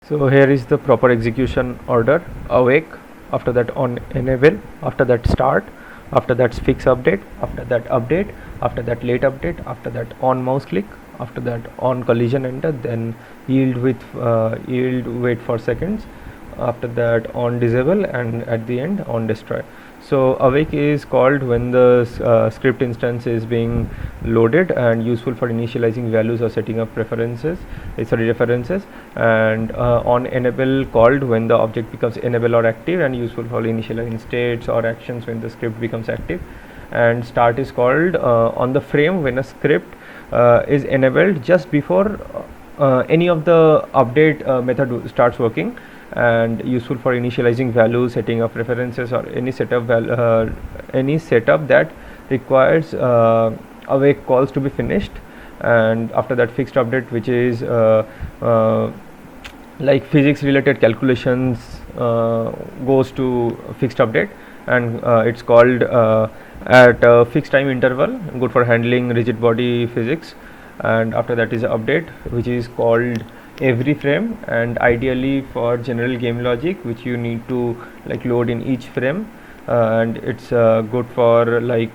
So here is the proper execution order: awake, after that on enable, after that start, after that fix update, after that update, after that late update, after that on mouse click, after that on collision enter, then yield with yield wait for seconds, after that on disable, and at the end on destroy. So awake is called when the script instance is being loaded and useful for initializing values or setting up references, and on enable called when the object becomes enable or active and useful for initializing states or actions when the script becomes active. And start is called on the frame when a script is enabled just before any of the update method starts working, and useful for initializing values, setting up references, or any setup that requires awake calls to be finished. And after that fixed update, which is like physics related calculations, goes to fixed update, and it's called at a fixed time interval, good for handling rigid body physics. And after that is update, which is called every frame, and ideally for general game logic, which you need to like load in each frame. And it's good for like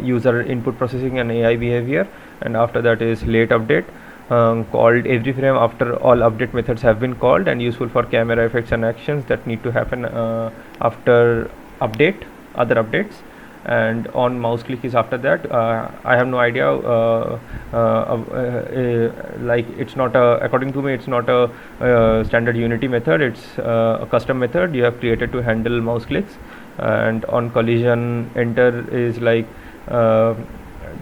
user input processing and AI behavior. And after that is late update, called every frame after all update methods have been called, and useful for camera effects and actions that need to happen after update other updates. And on mouse click is after that. I have no idea, like it's not a, according to me it's not a standard Unity method, it's a custom method you have created to handle mouse clicks. And on collision enter is like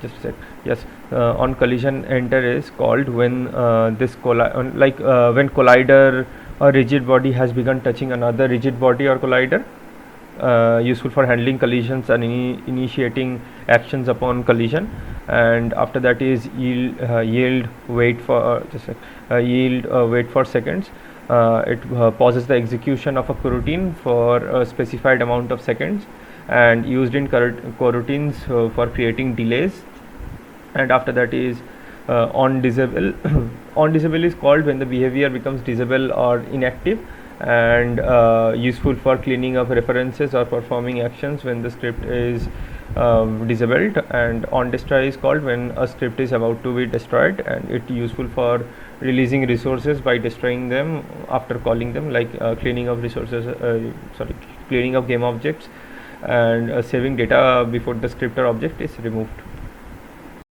just a sec, yes, on collision enter is called when this when collider or rigid body has begun touching another rigid body or collider, useful for handling collisions and initiating actions upon collision. And after that is yield wait for wait for seconds. It pauses the execution of a coroutine for a specified amount of seconds, and used in coroutines for creating delays. And after that is on disable. On disable is called when the behavior becomes disable or inactive, and useful for cleaning up references or performing actions when the script is disabled. And on destroy is called when a script is about to be destroyed, and it useful for releasing resources by destroying them after calling them, like cleaning up resources, cleaning up game objects, and saving data before the script or object is removed.